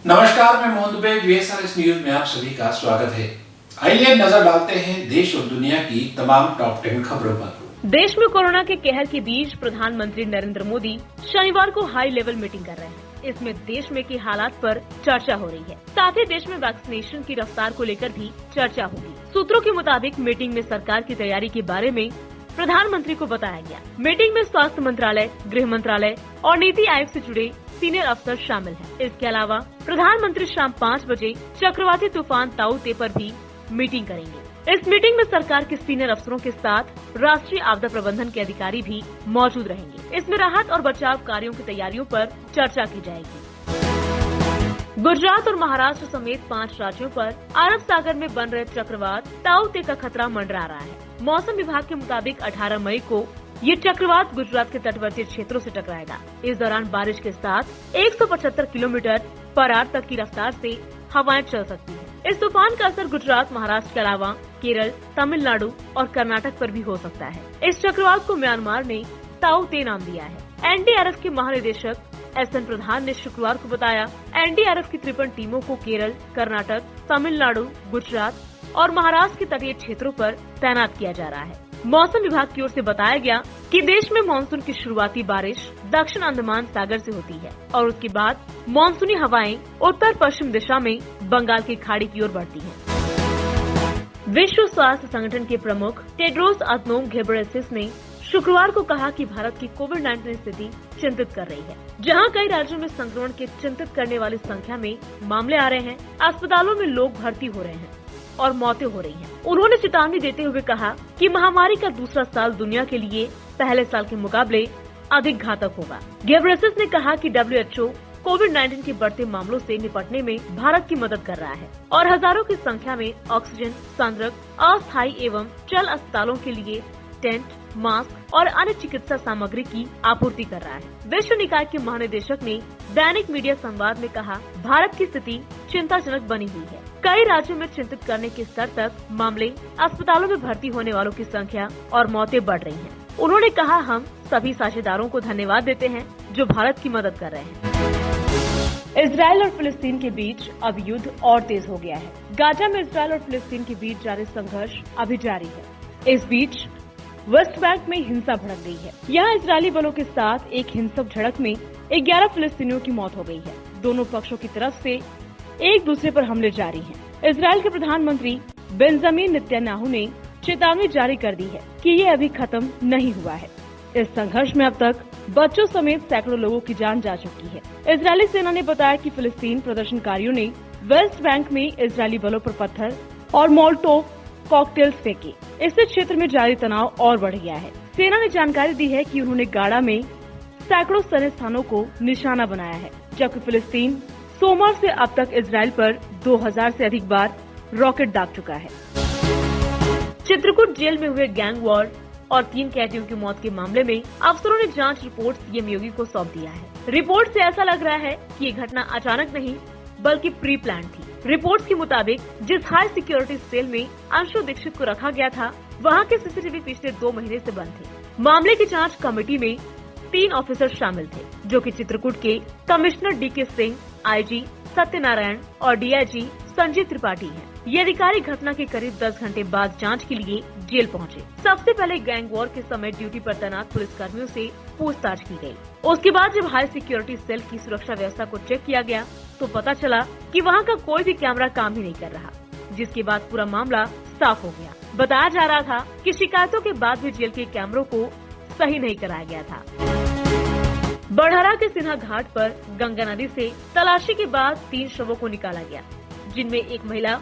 नमस्कार, मैं Mohan Dubey. VSRS news में आप सभी का स्वागत है। आइए नजर डालते हैं देश और दुनिया की तमाम टॉप 10 खबरों पर। देश में कोरोना के कहर के बीच प्रधानमंत्री नरेंद्र मोदी शनिवार को हाई लेवल मीटिंग कर रहे हैं। इसमें देश में के हालात पर चर्चा हो रही है। साथ ही देश में वैक्सीनेशन की रफ्तार को लेकर भी चर्चा होगी। सूत्रों के मुताबिक मीटिंग में सरकार की तैयारी के बारे में प्रधानमंत्री को बताया गया। मीटिंग में स्वास्थ्य मंत्रालय, गृह मंत्रालय और नीति आयोग से जुड़े सीनियर अफसर शामिल हैं। इसके अलावा प्रधानमंत्री शाम 5 बजे चक्रवाती तूफान ताऊ ते पर भी मीटिंग करेंगे। इस मीटिंग में सरकार के सीनियर अफसरों के साथ राष्ट्रीय आपदा प्रबंधन के अधिकारी भी मौजूद रहेंगे। इसमें राहत और बचाव कार्यों की तैयारियों पर चर्चा की जाएगी। गुजरात और महाराष्ट्र समेत 5 राज्यों पर अरब सागर में बन रहे चक्रवात ताऊ ते का खतरा मंडरा रहा है। मौसम विभाग के मुताबिक 18 मई को ये चक्रवात गुजरात के तटवर्ती क्षेत्रों से टकराएगा। इस दौरान बारिश के साथ 175 किलोमीटर पर आवर तक की रफ्तार से हवाएं चल सकती हैं। इस तूफान का असर गुजरात, महाराष्ट्र के अलावा केरल, तमिलनाडु और कर्नाटक पर भी हो सकता है। इस चक्रवात को म्यांमार ने ताऊ ते नाम दिया है। एनडीआरएफ के महानिदेशक SN प्रधान ने शुक्रवार को बताया, एनडीआरएफ की 53 टीमों को केरल, कर्नाटक, तमिलनाडु, गुजरात और महाराष्ट्र के तटीय क्षेत्रों पर तैनात किया जा रहा है। मौसम विभाग की ओर से बताया गया कि देश में मानसून की शुरुआती बारिश दक्षिण अंडमान सागर से होती है और उसके बाद मानसूनी हवाएं उत्तर पश्चिम दिशा में बंगाल की खाड़ी की ओर बढ़ती हैं। विश्व स्वास्थ्य संगठन के प्रमुख टेड्रोस अधनोम घेब्रेयेसस ने शुक्रवार को कहा कि भारत की कोविड-19 स्थिति चिंतित कर रही है। जहां कई राज्यों में संक्रमण के चिंतित करने वाली संख्या में मामले आ रहे हैं, अस्पतालों में लोग भर्ती हो रहे हैं और मौतें हो रही हैं। उन्होंने चेतावनी देते हुए कहा कि महामारी का दूसरा साल दुनिया के लिए पहले साल के मुकाबले अधिक घातक होगा। घेब्रेयेसस ने कहा कि WHO कोविड-19 के बढ़ते मामलों से निपटने में भारत की मदद कर रहा है और हजारों की संख्या में ऑक्सीजन, संद्रक, अस्थायी एवं चल अस्पतालों के लिए टेंट, मास्क और अन्य चिकित्सा सामग्री की आपूर्ति कर रहा है। विश्व निकाय के महानिदेशक ने दैनिक मीडिया संवाद में कहा, भारत की स्थिति चिंताजनक बनी हुई है। कई राज्यों में चिंतित करने के स्तर तक मामले, अस्पतालों में भर्ती होने वालों की संख्या और मौतें बढ़ रही हैं। उन्होंने कहा, हम सभी साझेदारों को धन्यवाद देते हैं जो भारत की मदद कर रहे हैं। इजराइल और फिलिस्तीन के बीच अब युद्ध और तेज हो गया है। गाजा में इजराइल और फिलिस्तीन के बीच जारी संघर्ष अभी जारी है। इस बीच वेस्ट बैंक में हिंसा भड़क गई है। यहाँ इजरायली बलों के साथ एक हिंसक झड़प में 11 फिलिस्तीनियों की मौत हो गई है। दोनों पक्षों की तरफ से एक दूसरे पर हमले जारी हैं। इजराइल के प्रधानमंत्री बेंजामिन नेतन्याहू ने चेतावनी जारी कर दी है कि ये अभी खत्म नहीं हुआ है। इस संघर्ष में अब तक बच्चों समेत सैकड़ों लोगों की जान जा चुकी है। इजरायली सेना ने बताया कि फिलिस्तीन प्रदर्शनकारियों ने वेस्ट बैंक में इजरायली बलों पर पत्थर और मोल्टोव कॉकटेल्स फेंके। इससे क्षेत्र में जारी तनाव और बढ़ गया है। सेना ने जानकारी दी है कि उन्होंने गाड़ा में सैकड़ों सैन्य स्थानों को निशाना बनाया है, जबकि फिलिस्तीन सोमवार से अब तक इजराइल पर 2000 से अधिक बार रॉकेट दाग चुका है। चित्रकूट जेल में हुए गैंग वॉर और 3 कैदियों की मौत के मामले में अफसरों ने जांच रिपोर्ट CM योगी को सौंप दिया है। रिपोर्ट से ऐसा लग रहा है कि ये घटना अचानक नहीं बल्कि प्री प्लान थी। रिपोर्ट्स के मुताबिक जिस हाई सिक्योरिटी सेल में अंशु दीक्षित को रखा गया था, वहां के CCTV पिछले 2 महीने से बंद थे। मामले की जांच कमेटी में 3 ऑफिसर शामिल थे, जो कि चित्रकूट के commissioner DK Singh, IG Satyanarayan और DIG संजय त्रिपाठी हैं। ये अधिकारी घटना के करीब 10 घंटे बाद जांच के लिए जेल पहुंचे। सबसे पहले गैंग वॉर के समय ड्यूटी पर तैनात पुलिस कर्मियों से पूछताछ की गई। उसके बाद जब हाई सिक्योरिटी सेल की सुरक्षा व्यवस्था को चेक किया गया तो पता चला कि वहां का कोई भी कैमरा काम ही नहीं कर रहा, जिसके बाद पूरा मामला साफ हो गया। बताया जा रहा था कि शिकायतों के बाद भी जेल के कैमरों को सही नहीं कराया गया था। बढ़हरा के सिन्हा घाट पर गंगा नदी से तलाशी के बाद 3 शवों को निकाला गया, जिनमें एक महिला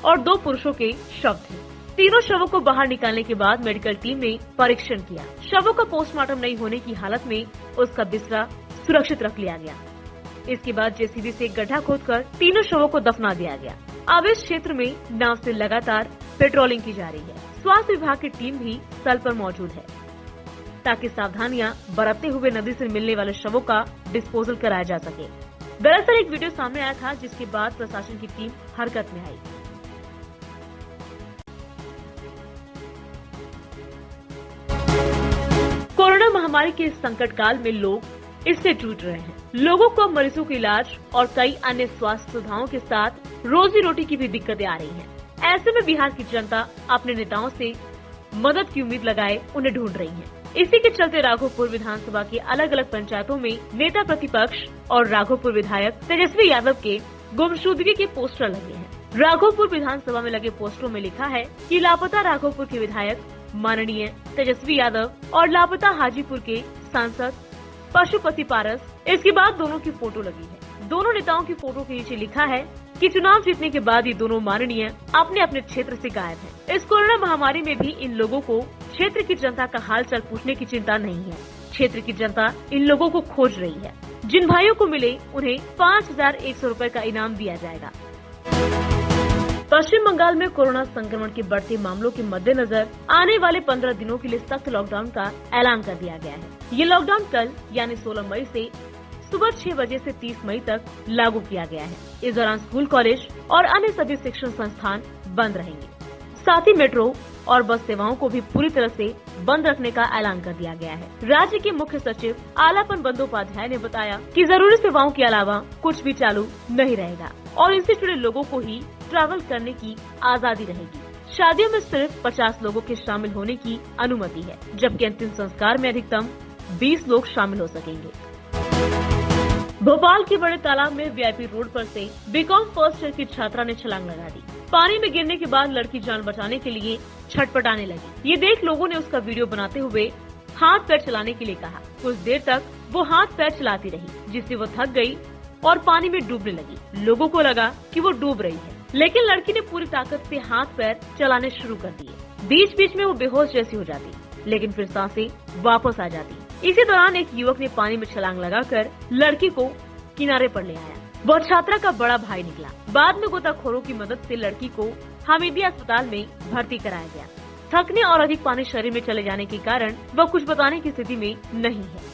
और 2 पुरुषों के शव थे। तीनों शवों को बाहर निकालने के बाद मेडिकल टीम ने परीक्षण किया। शवों का पोस्टमार्टम नहीं होने की हालत में उसका बिस्तरा सुरक्षित रख लिया गया। इसके बाद JCB से गड्ढा खोदकर तीनों शवों को दफना दिया गया। अब इस क्षेत्र में नाव से लगातार पेट्रोलिंग की जा रही है। स्वास्थ्य विभाग की टीम भी स्थल पर मौजूद है ताकि सावधानियां बरतते हुए नदी से मिलने वाले शवों का डिस्पोजल कराया जा सके। दरअसल एक वीडियो सामने आया था, जिसके बाद प्रशासन की टीम हरकत में आई। कोरोना महामारी के इस संकट काल में लोग इससे जूझ रहे हैं। लोगों को मरीजों के इलाज और कई अन्य स्वास्थ्य सुविधाओं के साथ रोजी रोटी की भी दिक्कतें आ रही हैं। ऐसे में बिहार की जनता अपने नेताओं से मदद की उम्मीद लगाए उन्हें ढूंढ रही है। इसी के चलते राघोपुर विधानसभा की अलग अलग पंचायतों में नेता प्रतिपक्ष और राघोपुर विधायक तेजस्वी यादव के गुमशुदगी के पोस्टर लगे हैं। राघोपुर विधानसभा में लगे पोस्टरों में लिखा है कि लापता राघोपुर के विधायक माननीय तेजस्वी यादव और लापता हाजीपुर के सांसद पशुपति पारस। इसके बाद दोनों की फोटो लगी है। दोनों नेताओं की फोटो के नीचे लिखा है कि चुनाव जीतने के बाद ये दोनों माननीय अपने अपने क्षेत्र से गायब हैं। इस कोरोना महामारी में भी इन लोगों को क्षेत्र की जनता का हालचाल पूछने की चिंता नहीं है। क्षेत्र की जनता इन लोगों को खोज रही है। जिन भाइयों को मिले उन्हें 5100 रूपए का इनाम दिया जाएगा। पश्चिम बंगाल में कोरोना संक्रमण के बढ़ते मामलों के मद्देनजर आने वाले 15 दिनों के लिए सख्त लॉकडाउन का ऐलान कर दिया गया है। ये लॉकडाउन कल यानी 16 मई से सुबह 6 बजे से 30 मई तक लागू किया गया है। इस दौरान स्कूल, कॉलेज और अन्य सभी शिक्षण संस्थान बंद रहेंगे। साथ ही मेट्रो और बस सेवाओं को भी पूरी तरह से बंद रखने का ऐलान कर दिया गया है। राज्य के मुख्य सचिव आलापन बंदोपाध्याय ने बताया कि जरूरी सेवाओं के अलावा कुछ भी चालू नहीं रहेगा और इनसे जुड़े लोगों को ही ट्रैवल करने की आजादी रहेगी। शादियों में सिर्फ 50 लोगों के शामिल होने की अनुमति है, जबकि अंतिम संस्कार में अधिकतम 20 लोग शामिल हो सकेंगे। भोपाल के बड़े तालाब में वीआईपी रोड पर से बीकॉम फर्स्ट ईयर की छात्रा ने छलांग लगा दी। पानी में गिरने के बाद लड़की जान बचाने के लिए छटपटाने लगी। ये देख लोगों ने उसका वीडियो बनाते हुए हाथ पैर चलाने के लिए कहा। कुछ देर तक वो हाथ पैर चलाती रही, जिससे वो थक गई और पानी में डूबने लगी। लोगों को लगा कि वो डूब रही है, लेकिन लड़की ने पूरी ताकत से हाथ पैर चलाने शुरू कर दिए। बीच बीच में वो बेहोश जैसी हो जाती, लेकिन फिर सांसें वापस आ जाती। इसी दौरान एक युवक ने पानी में छलांग लगाकर लड़की को किनारे पर ले आया। वह छात्रा का बड़ा भाई निकला। बाद में गोताखोरों की मदद से लड़की को हमीदिया अस्पताल में भर्ती कराया गया। थकने और अधिक पानी शरीर में चले जाने के कारण वह कुछ बताने की स्थिति में नहीं है।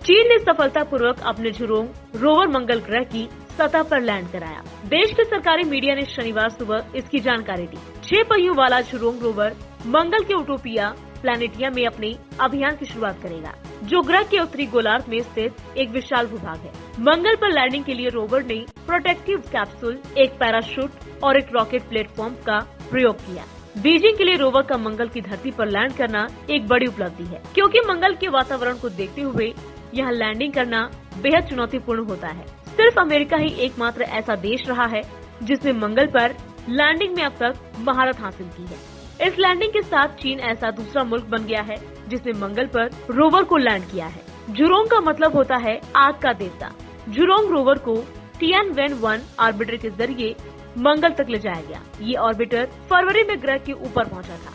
चीन ने सफलतापूर्वक अपने झुरोंग रोवर मंगल ग्रह की सतह पर लैंड कराया। देश के सरकारी मीडिया ने शनिवार सुबह इसकी जानकारी दी। 6 पहियों वाला झुरोंग रोवर मंगल के यूटोपिया प्लैनेटिया में अपने अभियान की शुरुआत करेगा, जो ग्रह के उत्तरी गोलार्ध में स्थित एक विशाल भूभाग है। मंगल पर लैंडिंग के लिए रोवर ने प्रोटेक्टिव कैप्सूल, एक पैराशूट और एक रॉकेट प्लेटफॉर्म का प्रयोग किया। बीजिंग के लिए रोवर का मंगल की धरती पर लैंड करना एक बड़ी उपलब्धि है, क्योंकि मंगल के वातावरण को देखते हुए यहाँ लैंडिंग करना बेहद चुनौतीपूर्ण होता है। सिर्फ अमेरिका ही एकमात्र ऐसा देश रहा है जिसने मंगल पर लैंडिंग में अब तक महारत हासिल की है। इस लैंडिंग के साथ चीन ऐसा दूसरा मुल्क बन गया है जिसने मंगल पर रोवर को लैंड किया है। झुरोंग का मतलब होता है आग का देवता। झुरोंग रोवर को Tianwen-1 ऑर्बिटर के जरिए मंगल तक ले जाया गया। ये ऑर्बिटर फरवरी में ग्रह के ऊपर पहुंचा था।